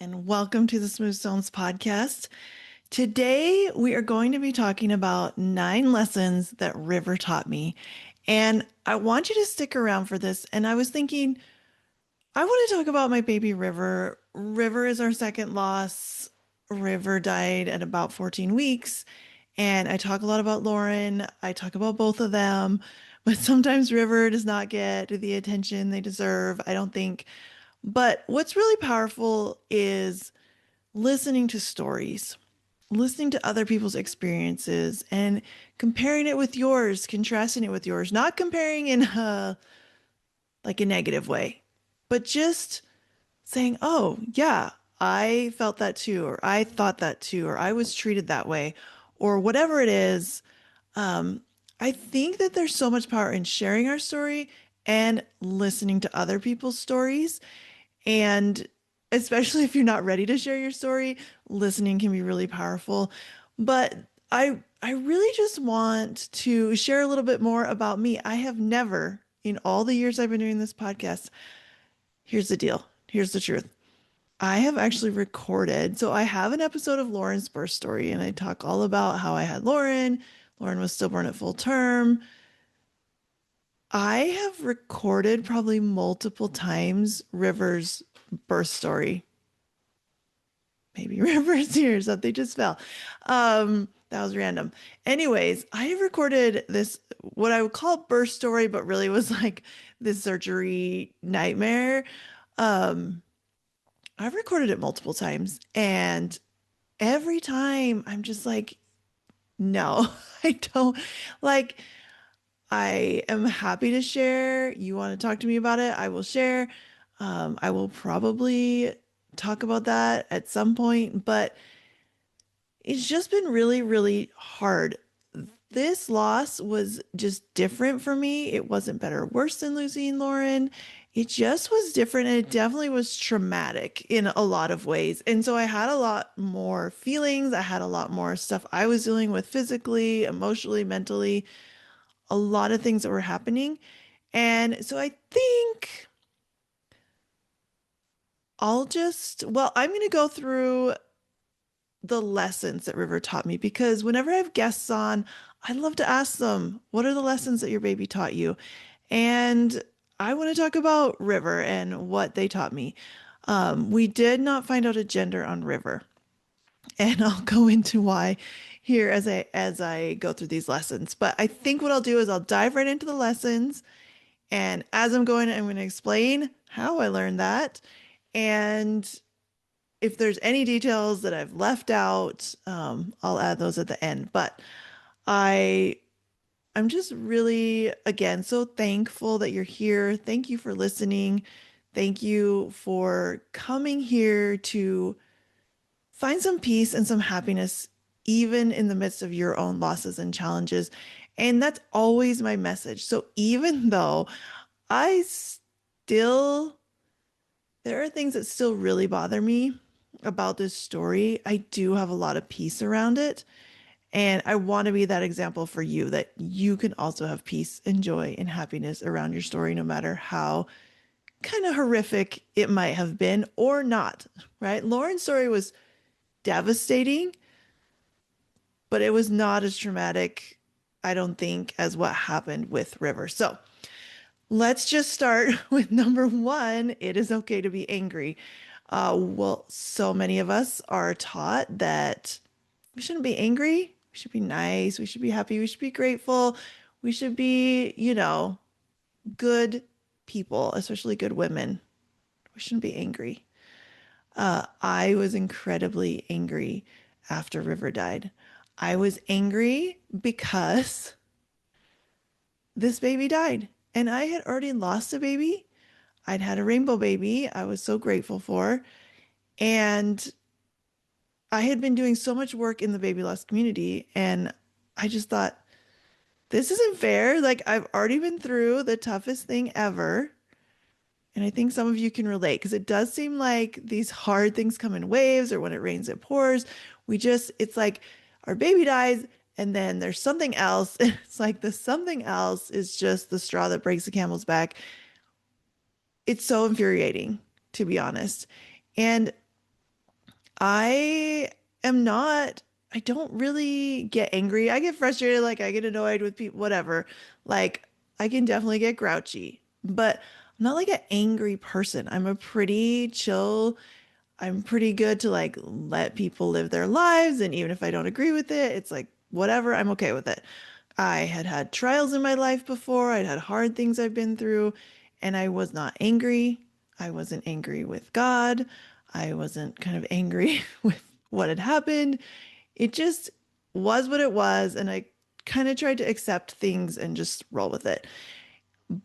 and welcome to the Smooth Stones podcast. Today, we are going to be talking about 9 lessons that River taught me. And I want you to stick around for this. And I was thinking, I want to talk about my baby River. River is our second loss. River died at about 14 weeks. And I talk a lot about Lauren. I talk about both of them. But sometimes River does not get the attention they deserve, I don't think. But what's really powerful is listening to stories, listening to other people's experiences and comparing it with yours, contrasting it with yours, not comparing in like a negative way, but just saying, oh, yeah, I felt that too, or I thought that too, or I was treated that way, or whatever it is. Um, I think that there's so much power in sharing our story and listening to other people's stories. And especially if you're not ready to share your story, listening can be really powerful. But I really just want to share a little bit more about me. I have never, in all the years I've been doing this podcast, here's the deal. Here's the truth. I have actually recorded. So I have an episode of Lauren's birth story, and I talk all about how I had Lauren. Lauren was stillborn at full term. I have recorded probably multiple times River's birth story. Maybe River's here, something just fell. That was random. Anyways, I have recorded this, what I would call birth story, but really was like this surgery nightmare. Um, I've recorded it multiple times, and every time I'm just like, no, I don't like. I am happy to share. You want to talk to me about it? I will share. I will probably talk about that at some point, but it's just been really, really hard. This loss was just different for me. It wasn't better or worse than losing Lauren. It just was different, and it definitely was traumatic in a lot of ways. And so I had a lot more feelings. I had a lot more stuff I was dealing with physically, emotionally, mentally, a lot of things that were happening. And so I think I'm going to go through the lessons that River taught me because whenever I have guests on, I love to ask them, what are the lessons that your baby taught you? And I want to talk about River and what they taught me. We did not find out a gender on River, and I'll go into why here as I go through these lessons. But I think what I'll do is I'll dive right into the lessons, and as I'm going to explain how I learned that. And if there's any details that I've left out, I'll add those at the end. But I I'm just really, again, so thankful that you're here. Thank you for listening. Thank you for coming here to find some peace and some happiness, even in the midst of your own losses and challenges. And that's always my message. So even though I still, there are things that still really bother me about this story, I do have a lot of peace around it. And I want to be that example for you that you can also have peace and joy and happiness around your story, no matter how kind of horrific it might have been or not, right? Lauren's story was devastating, but it was not as traumatic, I don't think, as what happened with River. So let's just start with number one. It is okay to be angry. Well, so many of us are taught that we shouldn't be angry. We should be nice. We should be happy. We should be grateful. We should be, good people, especially good women. We shouldn't be angry. I was incredibly angry after River died. I was angry because this baby died, and I had already lost a baby. I'd had a rainbow baby I was so grateful for. And I had been doing so much work in the baby loss community, and I just thought, this isn't fair. Like, I've already been through the toughest thing ever. And I think some of you can relate because it does seem like these hard things come in waves, or when it rains, it pours. It's like our baby dies, and then there's something else. It's like the something else is just the straw that breaks the camel's back. It's so infuriating, to be honest. And I am not, I don't really get angry. I get frustrated, like I get annoyed with people, whatever. Like I can definitely get grouchy, but I'm not like an angry person. I'm a pretty chill, I'm pretty good to like let people live their lives. And even if I don't agree with it, it's like, whatever, I'm okay with it. I had had trials in my life before, I'd had hard things I've been through, and I was not angry. I wasn't angry with God. I wasn't kind of angry with what had happened. It just was what it was. And I kind of tried to accept things and just roll with it.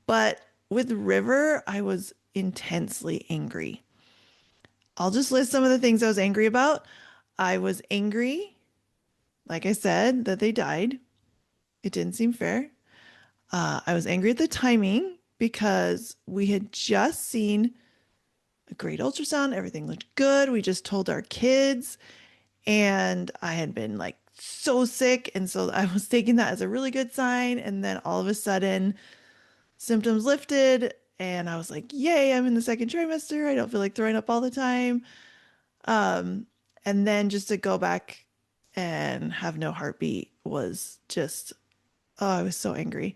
But with River, I was intensely angry. I'll just list some of the things I was angry about. I was angry, like I said, that they died. It didn't seem fair. I was angry at the timing because we had just seen a great ultrasound. Everything looked good. We just told our kids, and I had been like so sick. And so I was taking that as a really good sign. And then all of a sudden, symptoms lifted. And I was like, yay, I'm in the second trimester. I don't feel like throwing up all the time. Um, and then just to go back and have no heartbeat was just, oh, I was so angry.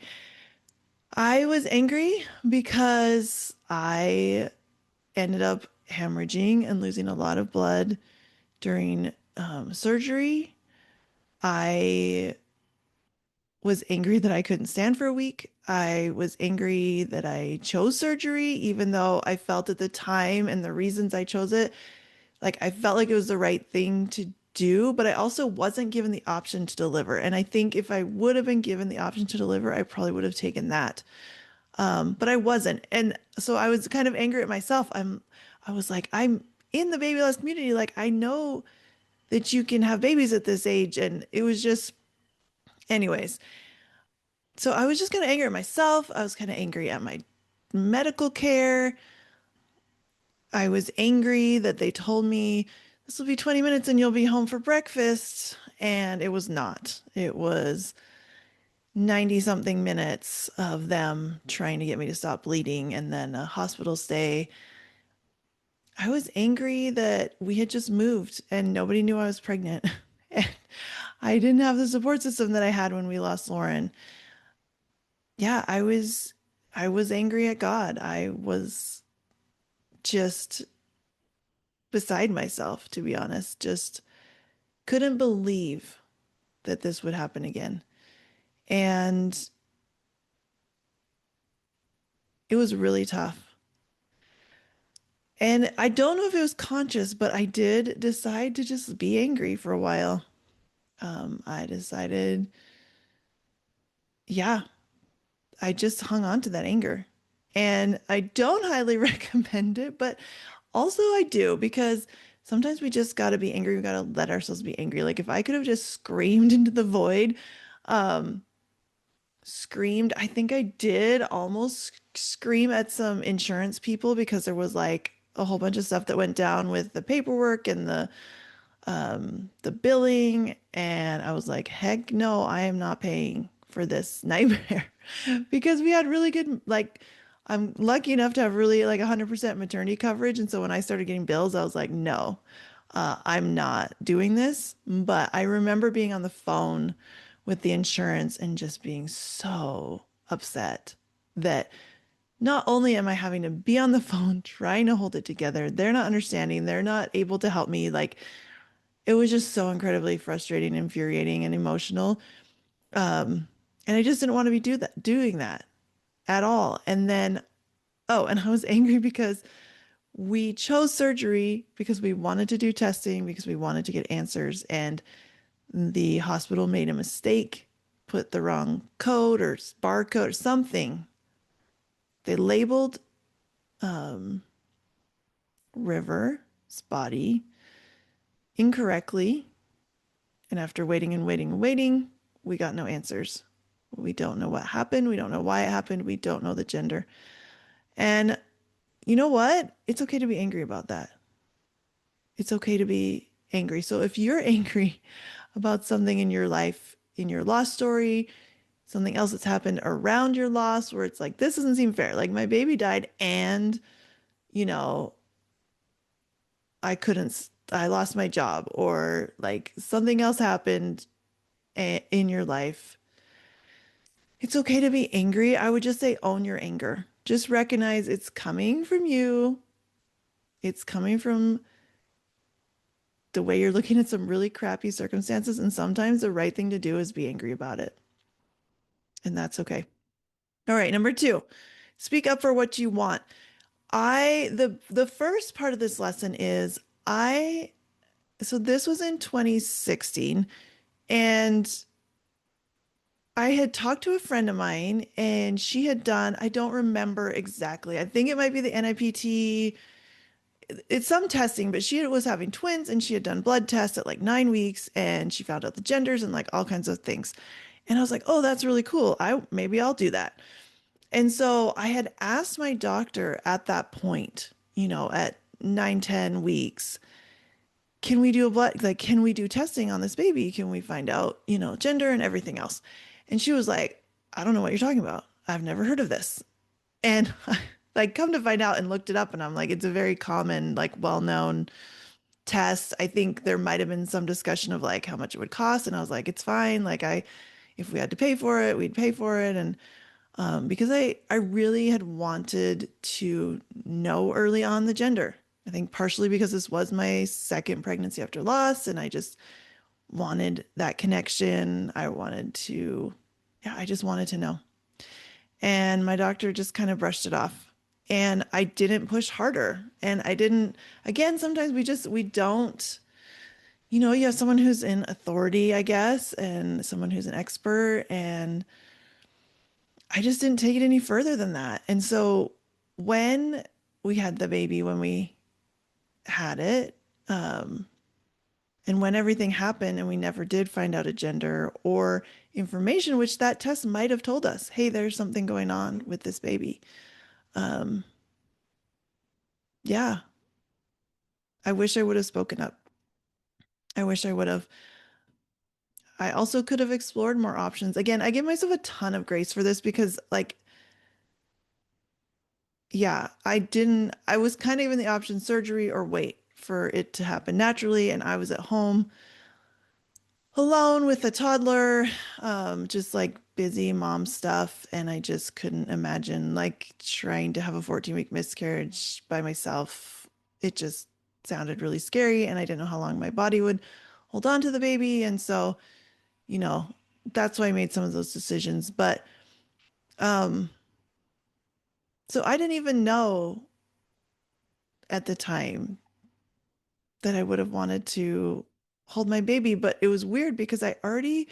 I was angry because I ended up hemorrhaging and losing a lot of blood during surgery. I was angry that I couldn't stand for a week. I was angry that I chose surgery, even though I felt at the time and the reasons I chose it, like I felt like it was the right thing to do, but I also wasn't given the option to deliver. And I think if I would have been given the option to deliver, I probably would have taken that. But I wasn't. And so I was kind of angry at myself. I was like, I'm in the baby loss community. Like, I know that you can have babies at this age. And it was just, anyways. So I was just kind of angry at myself. I was kind of angry at my medical care. I was angry that they told me this will be 20 minutes and you'll be home for breakfast. And it was not. It was 90 something minutes of them trying to get me to stop bleeding and then a hospital stay. I was angry that we had just moved and nobody knew I was pregnant. And I didn't have the support system that I had when we lost Lauren. Yeah, I was angry at God. I was just beside myself, to be honest. Just couldn't believe that this would happen again. And it was really tough. And I don't know if it was conscious, but I did decide to just be angry for a while. I decided, yeah, I just hung on to that anger. And I don't highly recommend it, but also I do because sometimes we just got to be angry. We got to let ourselves be angry. Like if I could have just screamed into the void, um, screamed, I think I did almost scream at some insurance people because there was like a whole bunch of stuff that went down with the paperwork and the billing, and I was like, heck no, I am not paying for this nightmare because we had really good, like, I'm lucky enough to have really like 100% maternity coverage. And so when I started getting bills, I was like, no, I'm not doing this. But I remember being on the phone with the insurance and just being so upset that not only am I having to be on the phone trying to hold it together, they're not understanding, they're not able to help me. Like, it was just so incredibly frustrating, infuriating, and emotional. Um, and I just didn't want to be doing that at all. And then, oh, and I was angry because we chose surgery because we wanted to do testing, because we wanted to get answers, and the hospital made a mistake, put the wrong code or barcode or something. They labeled um, River's body incorrectly. And after waiting and waiting and waiting, we got no answers. We don't know what happened. We don't know why it happened. We don't know the gender. And you know what? It's okay to be angry about that. It's okay to be angry. So if you're angry about something in your life, in your loss story, something else that's happened around your loss, where it's like, this doesn't seem fair. Like my baby died and, you know, I couldn't I lost my job or like something else happened in your life, it's okay to be angry. I would just say own your anger. Just recognize it's coming from you. It's coming from the way you're looking at some really crappy circumstances. And sometimes the right thing to do is be angry about it. And that's okay. All right, number two, speak up for what you want. The first part of this lesson is I so this was in 2016 and I had talked to a friend of mine and she had done, I don't remember exactly. I think it might be the NIPT. It's some testing, but she was having twins and she had done blood tests at like 9 weeks and she found out the genders and like all kinds of things. And I was like, oh, that's really cool. Maybe I'll do that. And so I had asked my doctor at that point, at 9, 10 weeks, can we do a blood, like, can we do testing on this baby? Can we find out, gender and everything else? And she was like, I don't know what you're talking about. I've never heard of this. And like, come to find out and looked it up. And I'm like, it's a very common, like, well-known test. I think there might have been some discussion of like how much it would cost. And I was like, it's fine. Like, if we had to pay for it, we'd pay for it. And because I really had wanted to know early on the gender. I think partially because this was my second pregnancy after loss, and I just wanted that connection. Yeah, I just wanted to know. And my doctor just kind of brushed it off. And I didn't push harder. And I didn't, again, sometimes we don't, you have someone who's in authority, I guess, and someone who's an expert. And I just didn't take it any further than that. And so when we had the baby, when we had it, and when everything happened and we never did find out a gender or information, which that test might have told us, hey, there's something going on with this baby. Um, yeah, I wish I would have spoken up. I wish I would have. I also could have explored more options. Again, I give myself a ton of grace for this because, like, yeah, I was kind of in the option surgery or wait for it to happen naturally. And I was at home alone with a toddler, just like busy mom stuff. And I just couldn't imagine like trying to have a 14-week miscarriage by myself. It just sounded really scary. And I didn't know how long my body would hold on to the baby. And so, you know, that's why I made some of those decisions. But, um, so I didn't even know at the time that I would have wanted to hold my baby, but it was weird because I already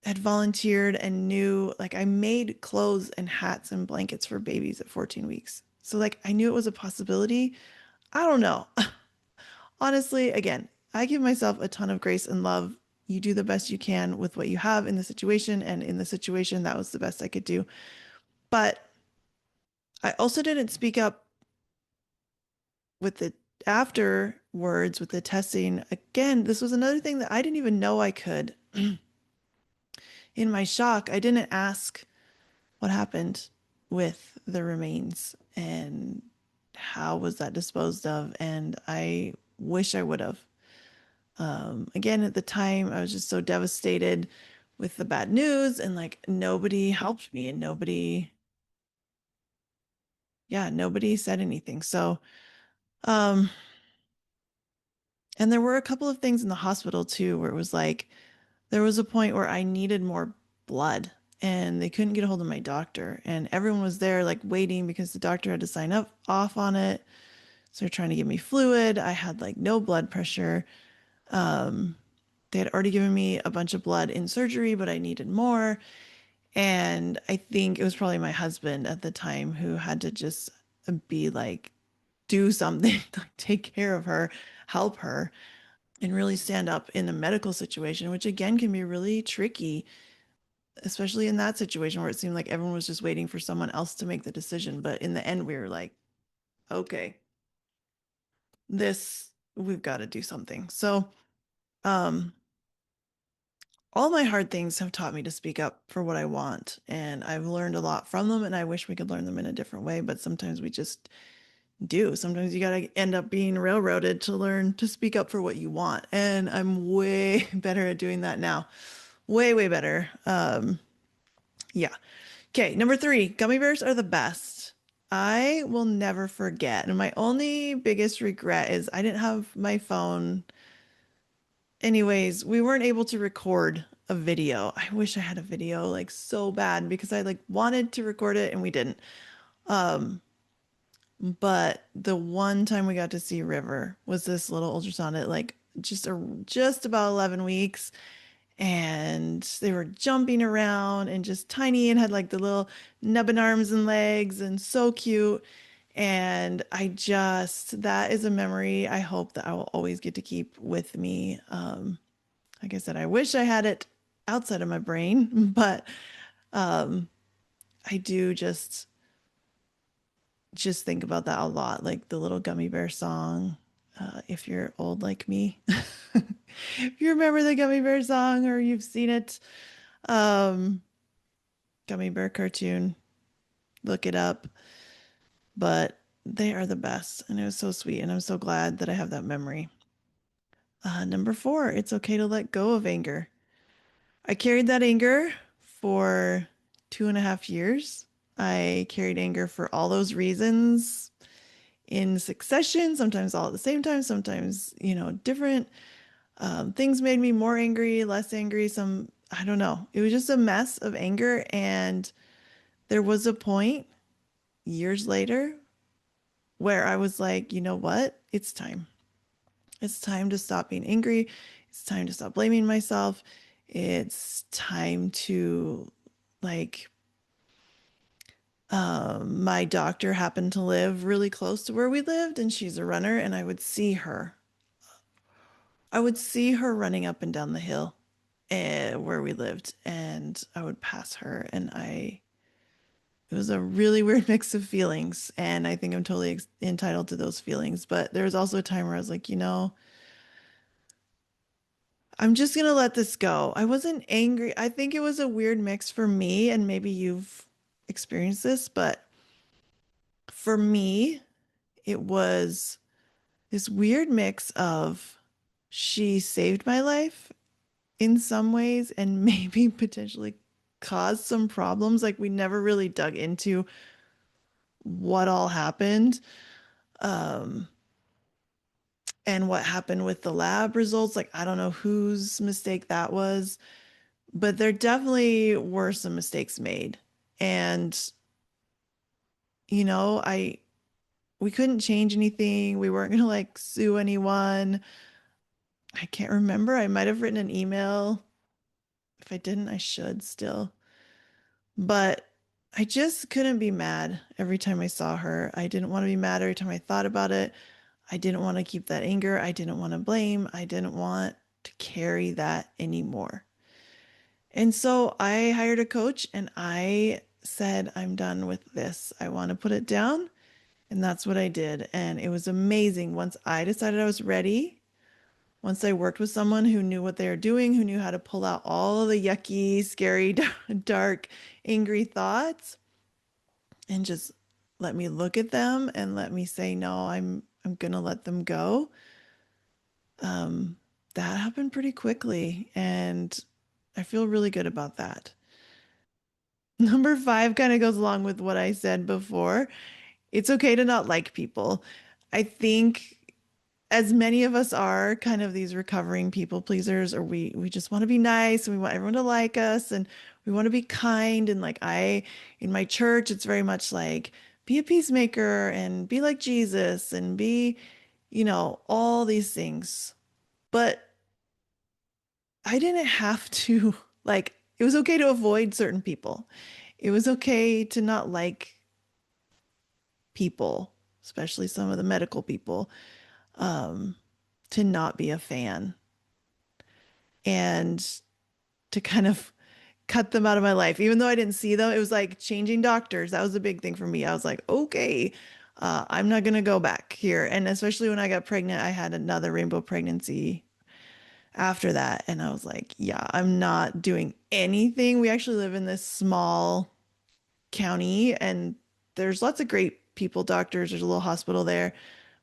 had volunteered and knew like I made clothes and hats and blankets for babies at 14 weeks. So like I knew it was a possibility. I don't know. Honestly, again, I give myself a ton of grace and love. You do the best you can with what you have in the situation, and in the situation, that was the best I could do. But I also didn't speak up with the afterwards with the testing. Again, this was another thing that I didn't even know I could. In my shock, I didn't ask what happened with the remains and how was that disposed of, and I wish I would have. Again, at the time, I was just so devastated with the bad news, and like nobody helped me, and nobody said anything. So, um, and there were a couple of things in the hospital too, where it was like there was a point where I needed more blood and they couldn't get a hold of my doctor. And everyone was there like waiting because the doctor had to sign up off on it. So they're trying to give me fluid. I had like no blood pressure. Um, they had already given me a bunch of blood in surgery, but I needed more. And I think it was probably my husband at the time who had to just be like, do something, like take care of her, help her, and really stand up in a medical situation, which again can be really tricky, especially in that situation where it seemed like everyone was just waiting for someone else to make the decision. But in the end, we were like, okay, we've got to do something. So, um, all my hard things have taught me to speak up for what I want. And I've learned a lot from them. And I wish we could learn them in a different way. But sometimes we just do. Sometimes you got to end up being railroaded to learn to speak up for what you want. And I'm way better at doing that now. Way, way better. Yeah. Okay, number three, gummy bears are the best. I will never forget. And my only biggest regret is I didn't have my phone. Anyways, we weren't able to record a video. I wish I had a video like so bad because I like wanted to record it and we didn't. But the one time we got to see River was this little ultrasound at like just about 11 weeks, and they were jumping around and just tiny and had like the little nubbin arms and legs and so cute. And that is a memory I hope that I will always get to keep with me. Like I said, I wish I had it outside of my brain, but I do just think about that a lot, like the little Gummy Bear song. If you're old like me, if you remember the Gummy Bear song or you've seen it, um, Gummy Bear cartoon, look it up. But they are the best, and it was so sweet, and I'm so glad that I have that memory. Number four, it's okay to let go of anger. I carried that anger for 2.5 years. I carried anger for all those reasons in succession, sometimes all at the same time, sometimes, different things made me more angry, less angry. I don't know. It was just a mess of anger. And there was a point years later where I was like, you know what? It's time. It's time to stop being angry. It's time to stop blaming myself. It's time to, like, my doctor happened to live really close to where we lived, and she's a runner, and I would see her. I would see her running up and down the hill where we lived, and I would pass her, and it was a really weird mix of feelings, and I think I'm totally entitled to those feelings. But there was also a time where I was like, I'm just gonna let this go. I wasn't angry. I think it was a weird mix for me, and maybe you've experienced this, but for me, it was this weird mix of she saved my life in some ways and maybe potentially caused some problems. Like we never really dug into what all happened, um, and what happened with the lab results. Like I don't know whose mistake that was, but there definitely were some mistakes made. And I we couldn't change anything. We weren't gonna like sue anyone. I can't remember. I might have written an email. If I didn't, I should still. But I just couldn't be mad every time I saw her. I didn't want to be mad every time I thought about it. I didn't want to keep that anger. I didn't want to blame. I didn't want to carry that anymore. And so I hired a coach and I said, I'm done with this. I want to put it down. And that's what I did. And it was amazing. Once I decided I was ready, once I worked with someone who knew what they were doing, who knew how to pull out all of the yucky, scary, dark, angry thoughts and just let me look at them and let me say, no, I'm gonna let them go. Um, that happened pretty quickly, and I feel really good about that. Number five kind of goes along with what I said before. It's okay to not like people. I think as many of us are kind of these recovering people pleasers, or we just want to be nice and we want everyone to like us and we want to be kind. And like in my church, it's very much like be a peacemaker and be like Jesus and be, all these things. But I didn't have to like, it was okay to avoid certain people. It was okay to not like people, especially some of the medical people, um, to not be a fan and to kind of cut them out of my life. Even though I didn't see them, it was like changing doctors. That was a big thing for me. I was like, okay, I'm not going to go back here. And especially when I got pregnant, I had another rainbow pregnancy after that. And I was like, yeah, I'm not doing anything. We actually live in this small county and there's lots of great People doctors. There's a little hospital there.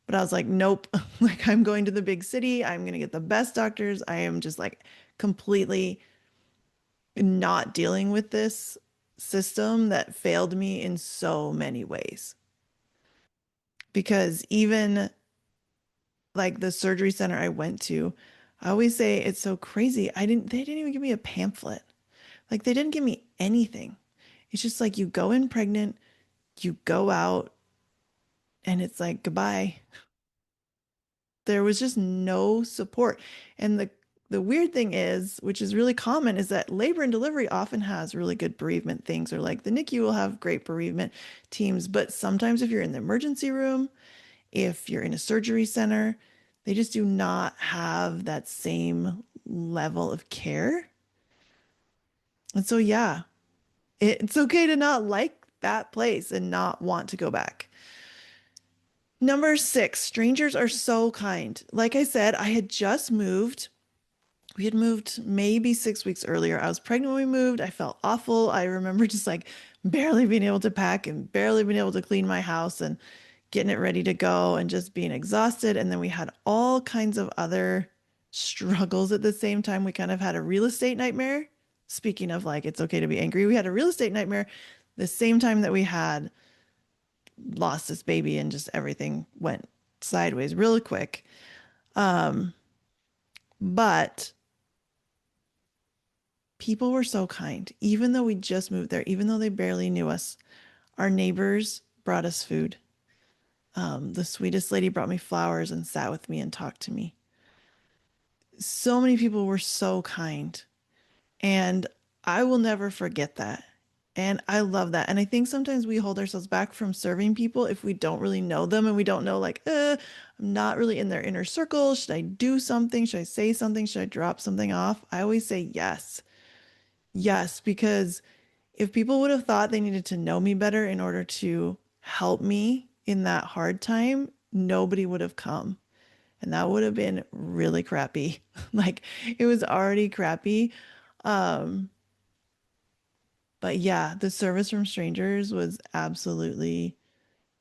But I was like, nope. Like I'm going to the big city. I'm going to get the best doctors. I am just like completely not dealing with this system that failed me in so many ways. Because even like the surgery center I went to, I always say it's so crazy. They didn't even give me a pamphlet. Like they didn't give me anything. It's just like you go in pregnant, you go out, and it's like goodbye. There was just no support. And the weird thing is, which is really common, is that labor and delivery often has really good bereavement things, or like the NICU will have great bereavement teams. But sometimes if you're in the emergency room, if you're in a surgery center, they just do not have that same level of care. And so, yeah, it's okay to not like that place and not want to go back. Number six, strangers are so kind. Like I said, I had just moved. We had moved maybe 6 weeks earlier. I was pregnant when we moved. I felt awful. I remember just like barely being able to pack and barely being able to clean my house and getting it ready to go and just being exhausted. And then we had all kinds of other struggles at the same time. We kind of had a real estate nightmare. Speaking of like, it's okay to be angry, we had a real estate nightmare the same time that we had lost this baby and just everything went sideways really quick. Um, but people were so kind, even though we just moved there, even though they barely knew us. Our neighbors brought us food. The sweetest lady brought me flowers and sat with me and talked to me. So many people were so kind. And I will never forget that. And I love that. And I think sometimes we hold ourselves back from serving people if we don't really know them and we don't know, like, I'm not really in their inner circle. Should I do something? Should I say something? Should I drop something off? I always say yes. Yes, because if people would have thought they needed to know me better in order to help me in that hard time, nobody would have come. And that would have been really crappy. Like it was already crappy. Um, but yeah, the service from strangers was absolutely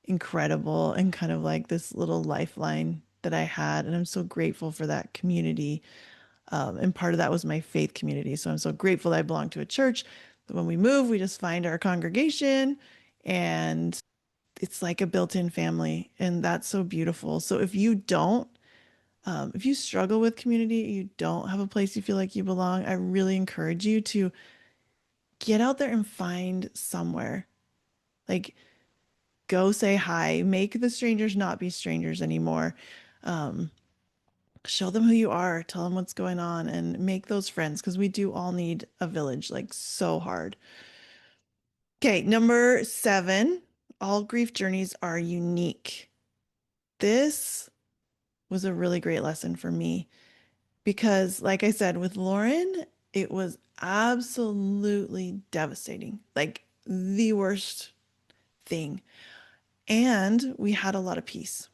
incredible and kind of like this little lifeline that I had. And I'm so grateful for that community. And part of that was my faith community. So I'm so grateful that I belong to a church that when we move, we just find our congregation and it's like a built-in family. And that's so beautiful. So if you struggle with community, you don't have a place you feel like you belong, I really encourage you to get out there and find somewhere. Like, go say hi, make the strangers not be strangers anymore. Um, Show them who you are, tell them what's going on, and make those friends because we do all need a village like so hard. Okay, number seven, all grief journeys are unique. This was a really great lesson for me because, like I said, with Lauren, it was absolutely devastating, like the worst thing. And we had a lot of peace.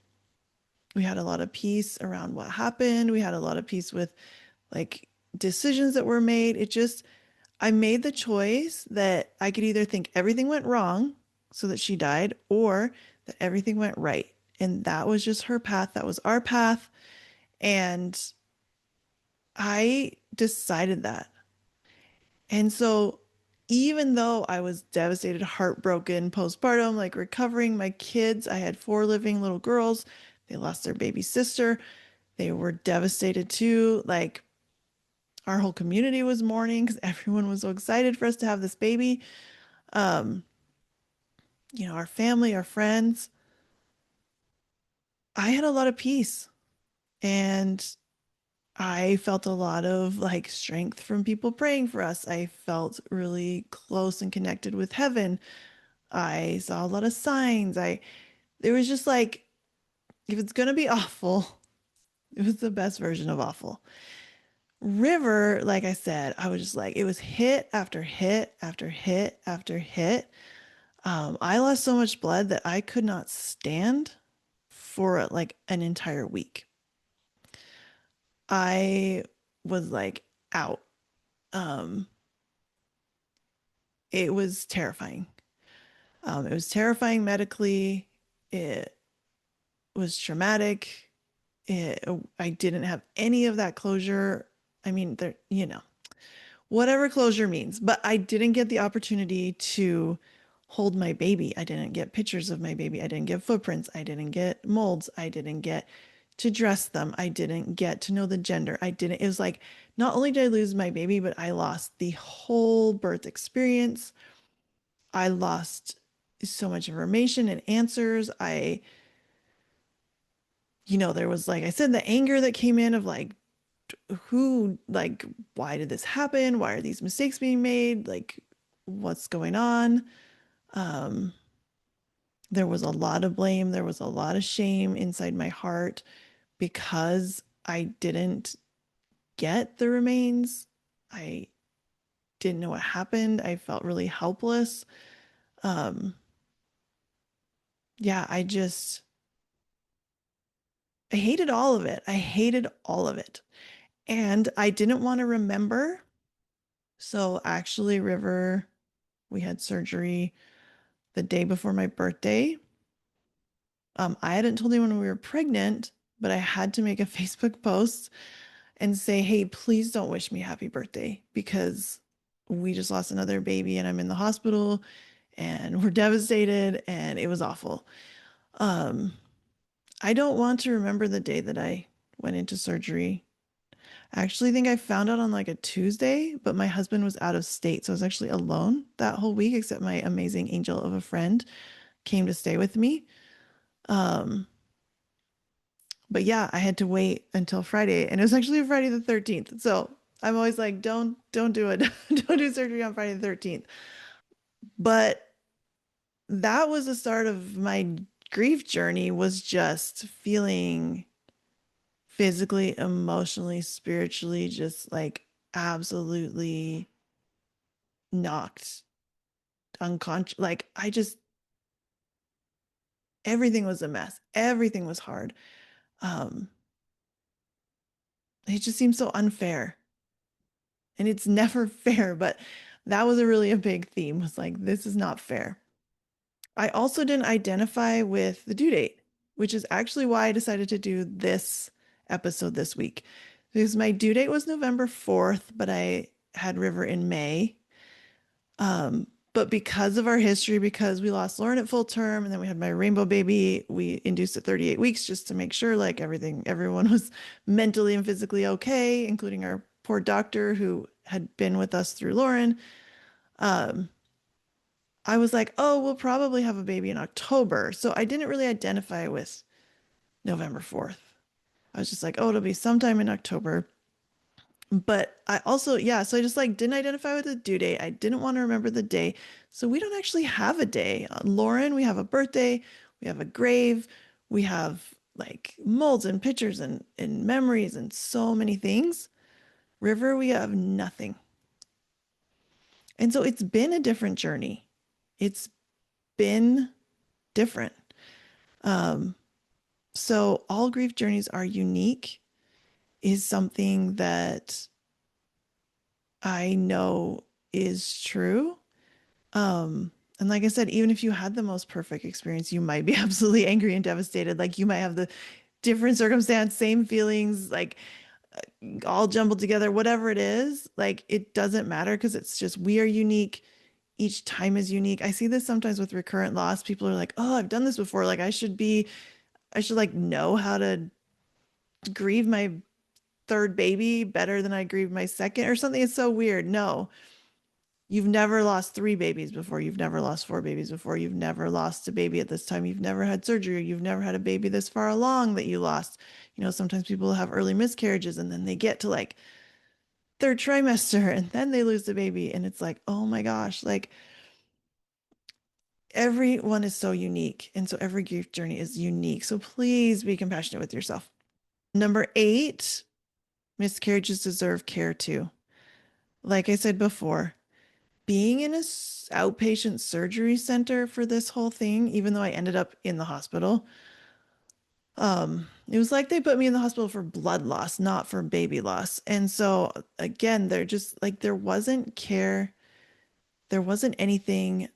We had a lot of peace around what happened. We had a lot of peace with like decisions that were made. I made the choice that I could either think everything went wrong so that she died or that everything went right. And that was just her path. That was our path. And I decided that. And so even though I was devastated, heartbroken, postpartum, like recovering my kids, I had four living little girls. They lost their baby sister. They were devastated too. Like our whole community was mourning because everyone was so excited for us to have this baby. Um, our family, our friends. I had a lot of peace and I felt a lot of like strength from people praying for us. I felt really close and connected with heaven. I saw a lot of signs. There was just like, if it's gonna be awful, it was the best version of awful. River, like I said, I was just like, it was hit after hit after hit after hit. I lost so much blood that I could not stand for like an entire week. I was like out. Um, it was terrifying. It was terrifying medically. It was traumatic. It, I didn't have any of that closure. I mean, there, whatever closure means, but I didn't get the opportunity to hold my baby. I didn't get pictures of my baby. I didn't get footprints. I didn't get molds. I didn't get to dress them. I didn't get to know the gender. I didn't, it was like, not only did I lose my baby, but I lost the whole birth experience. I lost so much information and answers. There was, like I said, the anger that came in of like, like, why did this happen? Why are these mistakes being made? Like, what's going on? Um, there was a lot of blame. There was a lot of shame inside my heart because I didn't get the remains. I didn't know what happened. I felt really helpless. Um, yeah, I hated all of it. I hated all of it. And I didn't want to remember. So actually, River, we had surgery the day before my birthday. I hadn't told anyone we were pregnant, but I had to make a Facebook post and say, hey, please don't wish me happy birthday because we just lost another baby and I'm in the hospital and we're devastated and it was awful. Um, I don't want to remember the day that I went into surgery. I actually think I found out on like a Tuesday, but my husband was out of state. So I was actually alone that whole week, except my amazing angel of a friend came to stay with me. Um, but yeah, I had to wait until Friday, and it was actually Friday the 13th. So I'm always like, don't do it. Don't do surgery on Friday the 13th. But that was the start of my grief journey, was just feeling physically, emotionally, spiritually, just like absolutely knocked unconscious. Like I just, everything was a mess. Everything was hard. Um, it just seemed so unfair. And it's never fair, but that was a big theme, was like, this is not fair. I also didn't identify with the due date, which is actually why I decided to do this episode this week. Because my due date was November 4th, but I had River in May. But because of our history, because we lost Lauren at full term and then we had my rainbow baby, we induced at 38 weeks just to make sure like everyone was mentally and physically okay, including our poor doctor who had been with us through Lauren. Um, I was like, oh, we'll probably have a baby in October. So I didn't really identify with November 4th. I was just like, oh, it'll be sometime in October. But I also, yeah, so I just like didn't identify with the due date. I didn't want to remember the day. So we don't actually have a day. Lauren, we have a birthday, we have a grave, we have like molds and pictures and memories and so many things. River, we have nothing. And so it's been a different journey. It's been different. Um, so all grief journeys are unique, is something that I know is true. And like I said, even if you had the most perfect experience, you might be absolutely angry and devastated. Like you might have the different circumstance, same feelings, like all jumbled together, whatever it is, like it doesn't matter because it's just we are unique. Each time is unique. I see this sometimes with recurrent loss. People are like, "Oh, I've done this before. Like I should like know how to grieve my third baby better than I grieve my second or something." It's so weird. No, you've never lost three babies before. You've never lost four babies before. You've never lost a baby at this time. You've never had surgery. You've never had a baby this far along that you lost. Sometimes people have early miscarriages and then they get to like third trimester and then they lose the baby. And it's like, oh my gosh, like everyone is so unique. And so every grief journey is unique. So please be compassionate with yourself. Number 8, miscarriages deserve care too. Like I said before, being in a outpatient surgery center for this whole thing, even though I ended up in the hospital, it was like they put me in the hospital for blood loss, not for baby loss. And so again, they're just like there wasn't care, there wasn't anything,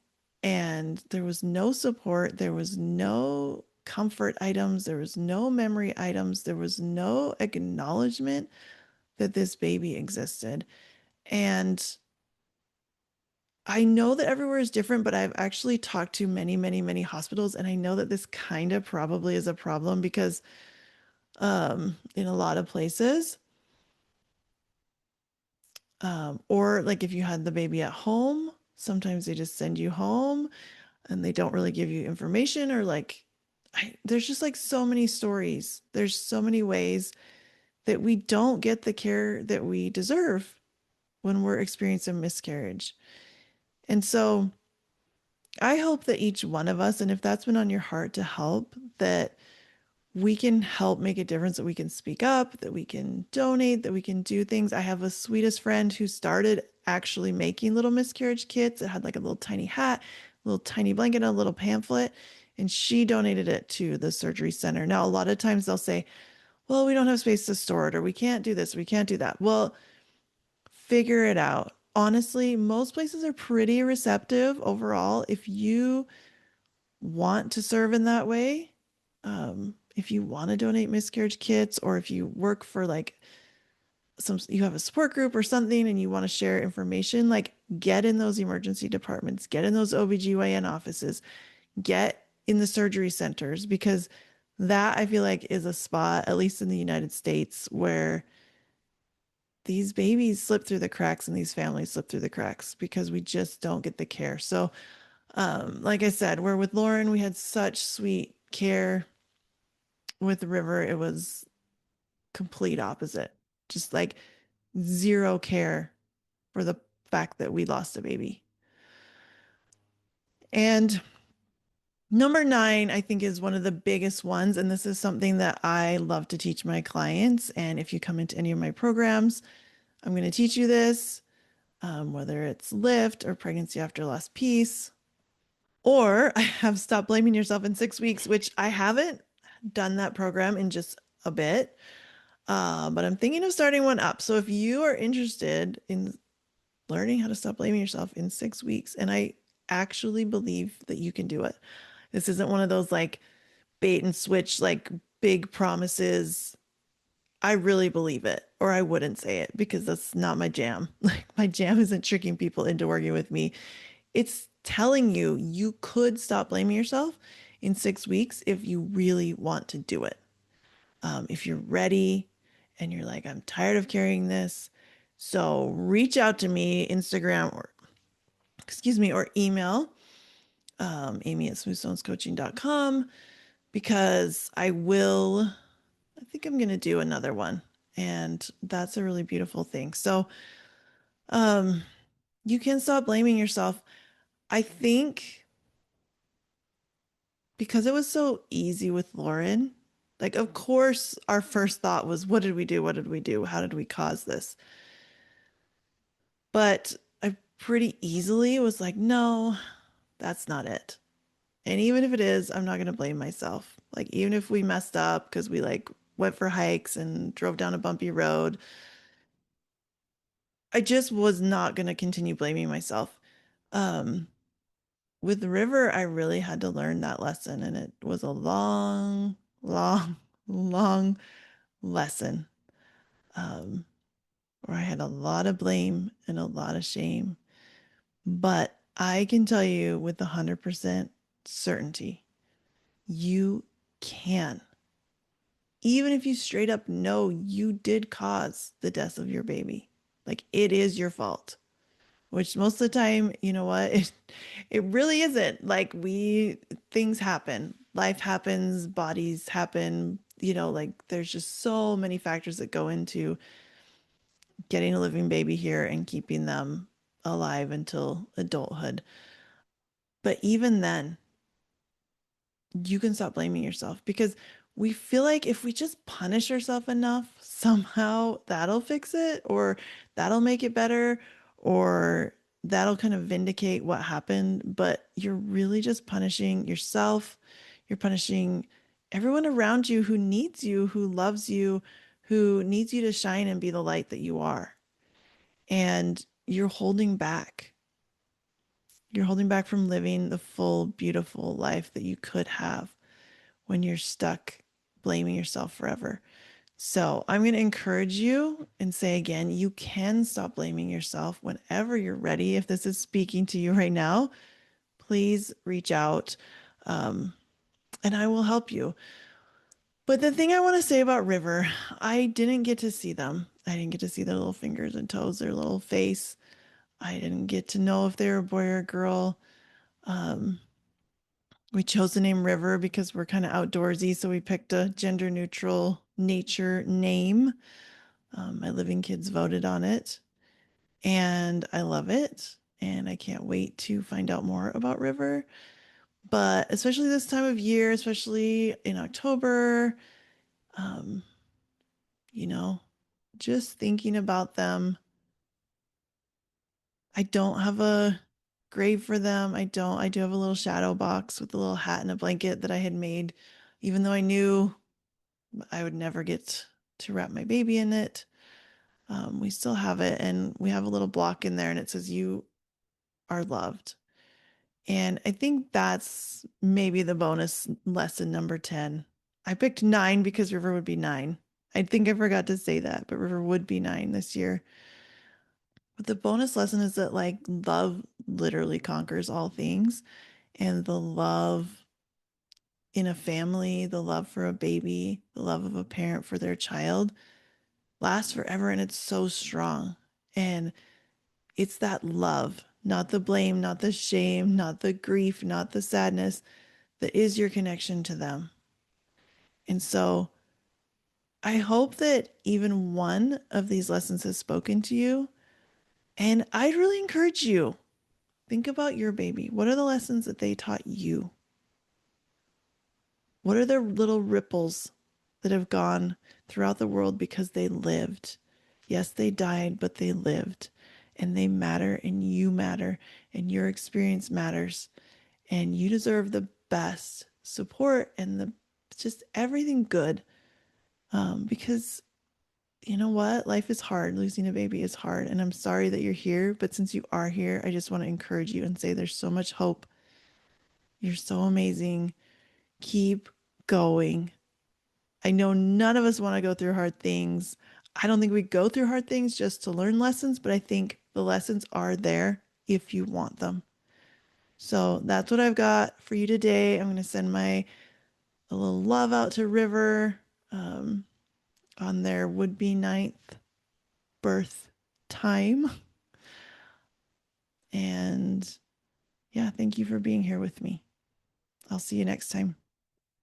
and there was no support, there was no comfort items, there was no memory items, there was no acknowledgement that this baby existed. And I know that everywhere is different, but I've actually talked to many, many, many hospitals, and I know that this kind of probably is a problem because in a lot of places, or like if you had the baby at home, sometimes they just send you home and they don't really give you information or like there's just like so many stories. There's so many ways that we don't get the care that we deserve when we're experiencing miscarriage. And so I hope that each one of us, and if that's been on your heart to help, that we can help make a difference, that we can speak up, that we can donate, that we can do things. I have a sweetest friend who started actually making little miscarriage kits. It had like a little tiny hat, a little tiny blanket, and a little pamphlet, and she donated it to the surgery center. Now, a lot of times they'll say, well, we don't have space to store it, or we can't do this, we can't do that. Well, figure it out. Honestly, most places are pretty receptive overall. If you want to serve in that way, if you want to donate miscarriage kits, or if you work for like you have a support group or something and you want to share information, like get in those emergency departments, get in those OBGYN offices, get in the surgery centers, because that I feel like is a spot, at least in the United States, where these babies slip through the cracks and these families slip through the cracks because we just don't get the care. So, like I said, where with Lauren, we had such sweet care. With River, it was complete opposite. Just like zero care for the fact that we lost a baby. And number nine, I think, is one of the biggest ones. And this is something that I love to teach my clients. And if you come into any of my programs, I'm going to teach you this, whether it's lift or pregnancy after last piece, or I have stopped blaming yourself in 6 weeks, which I haven't done that program in just a bit. But I'm thinking of starting one up. So if you are interested in learning how to stop blaming yourself in 6 weeks, and I actually believe that you can do it. This isn't one of those like bait and switch, like big promises. I really believe it, or I wouldn't say it because that's not my jam. Like my jam isn't tricking people into working with me. It's telling you you could stop blaming yourself in 6 weeks if you really want to do it. If you're ready and you're like, I'm tired of carrying this. So reach out to me, Instagram or excuse me, or email Amy at smoothstonescoaching.com, because I think I'm going to do another one. And that's a really beautiful thing. So um, you can stop blaming yourself. I think because it was so easy with Lauren, like, of course, our first thought was, what did we do? What did we do? How did we cause this? But I pretty easily was like, no, that's not it. And even if it is, I'm not going to blame myself. Like, even if we messed up because we like went for hikes and drove down a bumpy road, I just was not going to continue blaming myself. Um, with the river, I really had to learn that lesson, and it was a long, long, long lesson, um, where I had a lot of blame and a lot of shame. But I can tell you with 100% certainty, you can. Even if you straight up know you did cause the death of your baby, like it is your fault, which most of the time, you know what, it really isn't. Like things happen, life happens, bodies happen, like there's just so many factors that go into getting a living baby here and keeping them alive until adulthood. But even then, you can stop blaming yourself, because we feel like if we just punish ourselves enough, somehow that'll fix it, or that'll make it better, or that'll kind of vindicate what happened. But you're really just punishing yourself. You're punishing everyone around you who needs you, who loves you, who needs you to shine and be the light that you are. And you're holding back. You're holding back from living the full, beautiful life that you could have when you're stuck blaming yourself forever. So I'm going to encourage you and say again, you can stop blaming yourself whenever you're ready. If this is speaking to you right now, please reach out, um, and I will help you. But the thing I want to say about River, I didn't get to see them. I didn't get to see their little fingers and toes, their little face. I didn't get to know if they were a boy or a girl. Um, we chose the name River because we're kind of outdoorsy, so we picked a gender neutral nature name. My living kids voted on it, and I love it. And I can't wait to find out more about River. But especially this time of year, especially in October, um, you know, just thinking about them. I don't have a grave for them. I don't. I do have a little shadow box with a little hat and a blanket that I had made, even though I knew I would never get to wrap my baby in it. We still have it, and we have a little block in there, and it says, "You are loved." And I think that's maybe the bonus lesson number 10. I picked 9 because River would be 9. I think I forgot to say that, but River would be 9 this year. But the bonus lesson is that, like, love literally conquers all things. And the love in a family, the love for a baby, the love of a parent for their child lasts forever. And it's so strong. And it's that love, not the blame, not the shame, not the grief, not the sadness, that is your connection to them. And so I hope that even one of these lessons has spoken to you. And I'd really encourage you, think about your baby. What are the lessons that they taught you? What are the little ripples that have gone throughout the world because they lived? Yes, they died, but they lived, and they matter, and you matter, and your experience matters, and you deserve the best support and the just everything good. Because you know what? Life is hard. Losing a baby is hard. And I'm sorry that you're here. But since you are here, I just want to encourage you and say there's so much hope. You're so amazing. Keep going. I know none of us want to go through hard things. I don't think we go through hard things just to learn lessons, but I think the lessons are there if you want them. So that's what I've got for you today. I'm going to send my a little love out to River, um, on their would-be ninth birth time. And yeah, thank you for being here with me. I'll see you next time.